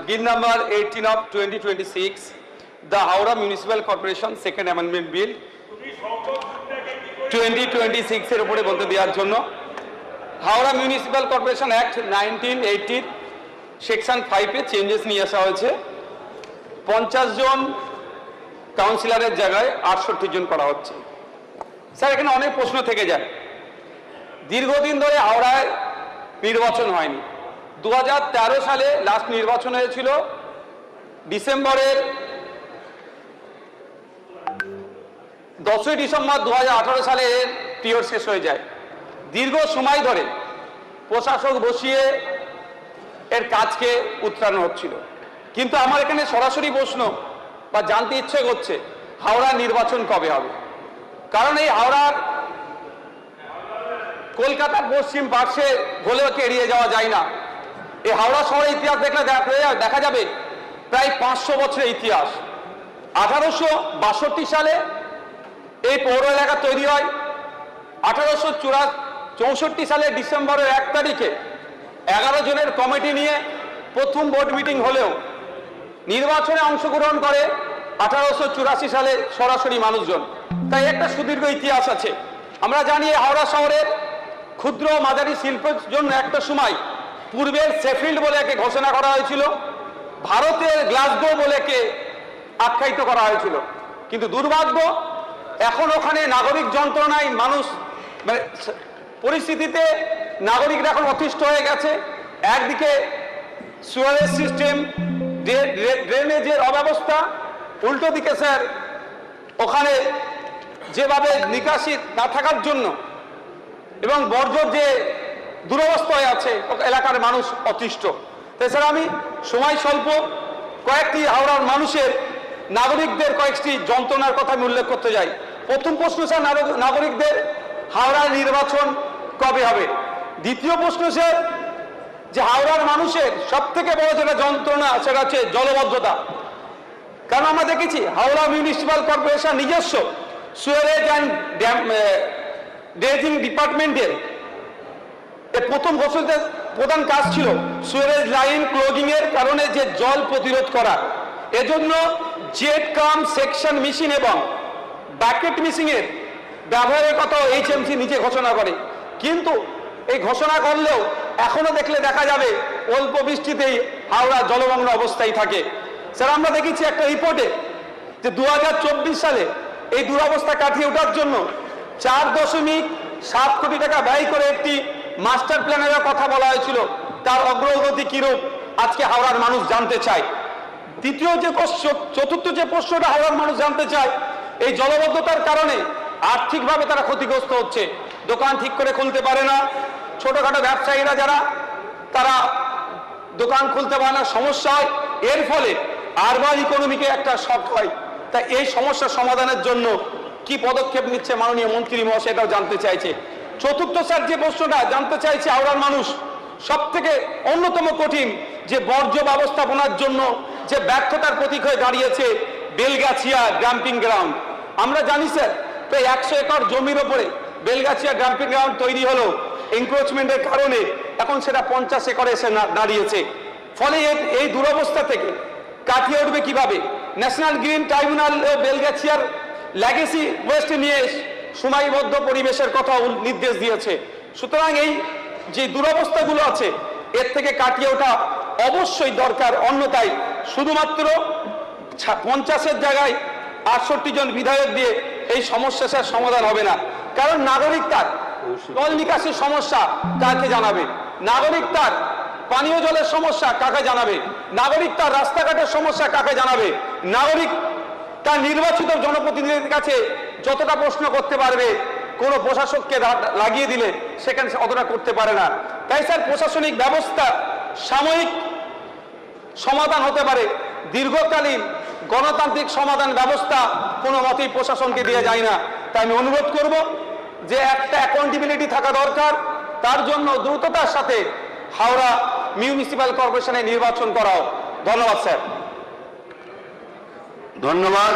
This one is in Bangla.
Bill number 18 of 2026, the Howrah Municipal Corporation Second Amendment Bill 2026 এর উপরে বলতে দেওয়ার জন্য Howrah municipal corporation act 1980 section 5 এ চেঞ্জেস নিয়ে আসা হয়েছে। 50 জন কাউন্সিলরের জায়গায় 68 জন করা হচ্ছে। স্যার, এখানে অনেক প্রশ্ন থেকে যায়। দীর্ঘদিন ধরে হাওড়ায় নির্বাচন হয়নি। 2013 সালে লাস্ট নির্বাচন হয়েছিল, ডিসেম্বরের 10ই ডিসেম্বর 2018 সালে এর পিরিয়ড শেষ হয়ে যায়। দীর্ঘ সময় ধরে প্রশাসক বসিয়ে এর কাজকে উত্তরানো হচ্ছিল। কিন্তু আমার এখানে সরাসরি প্রশ্ন বা জানতে ইচ্ছে করছে, হাওড়া নির্বাচন কবে হবে? কারণ এই হাওড়ার কলকাতার পশ্চিম পার্শ্বে হলেও এড়িয়ে যাওয়া যায় না। এই হাওড়া শহরের ইতিহাস দেখলে দেখা যাবে প্রায় 500 বছরের ইতিহাস। 1862 সালে এই পৌর এলাকা তৈরি হয়। 1864 সালে ডিসেম্বরের 1 তারিখে 11 জনের কমিটি নিয়ে প্রথম বোর্ড মিটিং হলেও নির্বাচনে অংশগ্রহণ করে 1884 সালে সরাসরি মানুষজন। তাই একটা সুদীর্ঘ ইতিহাস আছে। আমরা জানি হাওড়া শহরের ক্ষুদ্র মাঝারি শিল্পের জন্য একটা সময় পূর্বের শেফিল্ড বলে একে ঘোষণা করা হয়েছিল, ভারতের গ্লাসগো বলে একে আখ্যায়িত করা হয়েছিল। কিন্তু দুর্ভাগ্য, এখন ওখানে নাগরিক যন্ত্রণায় মানুষ পরিস্থিতিতে নাগরিকরা এখন অতিষ্ঠ হয়ে গেছে। একদিকে সুয়ারেজ সিস্টেম, ড্রেনেজের অব্যবস্থা, উল্টো দিকে স্যার ওখানে যেভাবে নিকাশি না থাকার জন্য এবং বর্জ্য যে দুরবস্থায় আছে এলাকার মানুষ অতিষ্ঠ। তাই স্যার আমি সময় স্বল্প কয়েকটি হাওড়ার মানুষের নাগরিকদের কয়েকটি যন্ত্রণার কথা আমি উল্লেখ করতে যাই। প্রথম প্রশ্ন স্যার, নাগরিকদের হাওড়ার নির্বাচন কবে হবে? দ্বিতীয় প্রশ্ন স্যার, যে হাওড়ার মানুষের সব থেকে বড় যেটা যন্ত্রণা সেটা হচ্ছে জলবদ্ধতা। কারণ আমরা দেখেছি হাওড়া মিউনিসিপ্যাল কর্পোরেশন নিজস্ব সুয়ারেজ অ্যান্ড ড্রেজিং ডিপার্টমেন্টের প্রথম ঘোষণাতে প্রধান কাজ ছিল সুয়ারেজ লাইন ক্লোজিং এর কারণে যে জল প্রতিরোধ করা। এজন্য জেট কাম সেকশন মেশিন এবং বাকেট মেশিন এর ব্যবহারের কথা HMC নিজে ঘোষণা করে। কিন্তু এই ঘোষণা করলেও এখনো দেখলে দেখা যাবে অল্প বৃষ্টিতেই হাওড়া জলমগ্ন অবস্থায় থাকে। স্যার আমরা দেখেছি একটা রিপোর্টে যে 2024 সালে এই দুরবস্থা কাটিয়ে ওঠার জন্য 4.7 কোটি টাকা ব্যয় করে একটি মাস্টার প্ল্যানের কথা বলা হয়েছিল। তার অগ্রগতি কিরূপ আজকে হাওড়ার মানুষ জানতে চায়। চতুর্থ যে প্রশ্নটা হাওড়ার মানুষ জানতে চায়, এই জলবদ্ধতার কারণে আর্থিকভাবে তারা ক্ষতিগ্রস্ত হচ্ছে। দোকান ঠিক করে খুলতে পারে না, ছোটখাটো ব্যবসায়ীরা যারা তারা দোকান খুলতে পারে না, সমস্যা হয়। এর ফলে আরবান ইকোনমিকে একটা শক হয়। তাই এই সমস্যার সমাধানের জন্য কি পদক্ষেপ নিচ্ছে মাননীয় মন্ত্রী মহাশয়, এটাও জানতে চাইছে। চতুর্থ স্যার যে প্রশ্নটা জানতে চাইছে হাওড়ার মানুষ, সব থেকে অন্যতম কঠিন যে বর্জ্য ব্যবস্থাপনার জন্য যে ব্যর্থতার প্রতীক হয়ে দাঁড়িয়েছে বেলগাছিয়া ডাম্পিং গ্রাউন্ড। আমরা জানি স্যার প্রায় 100 একর জমির ওপরে বেলগাছিয়া ডাম্পিং গ্রাউন্ড তৈরি হলো, এনক্রোচমেন্টের কারণে এখন সেটা 50 একরে এসে দাঁড়িয়েছে। ফলে এই দুরবস্থা থেকে কাটিয়ে উঠবে কিভাবে? ন্যাশনাল গ্রিন ট্রাইব্যুনাল বেলগাছিয়ার লেগেসি ওয়েস্ট নিয়ে সময়বদ্ধ পরিবেশের কথা নির্দেশ দিয়েছে। সুতরাং এই যে দুরবস্থাগুলো আছে এর থেকে কাটিয়ে ওঠা অবশ্যই দরকার। অন্যথায় শুধুমাত্র 50-এর জায়গায় 68 জন বিধায়ক দিয়ে এই সমস্যার সমাধান হবে না। কারণ নাগরিক তার জল নিকাশির সমস্যা কাকে জানাবে? নাগরিক তার পানীয় জলের সমস্যা কাকে জানাবে? নাগরিক তার রাস্তাঘাটের সমস্যা কাকে জানাবে? নাগরিক তার নির্বাচিত জনপ্রতিনিধিদের কাছে যতটা প্রশ্ন করতে পারবে, কোনো প্রশাসককে লাগিয়ে দিলে সেখানে অতটা করতে পারে না। তাই স্যার প্রশাসনিক ব্যবস্থা সাময়িক সমাধান হতে পারে, দীর্ঘকালীন গণতান্ত্রিক সমাধান ব্যবস্থা কোনো মতেই প্রশাসনকে দিয়ে যায় না। তাই আমি অনুরোধ করব যে একটা অ্যাকাউন্টেবিলিটি থাকা দরকার। তার জন্য দ্রুততার সাথে হাওড়া মিউনিসিপ্যাল কর্পোরেশনে নির্বাচন করাও। ধন্যবাদ স্যার। ধন্যবাদ।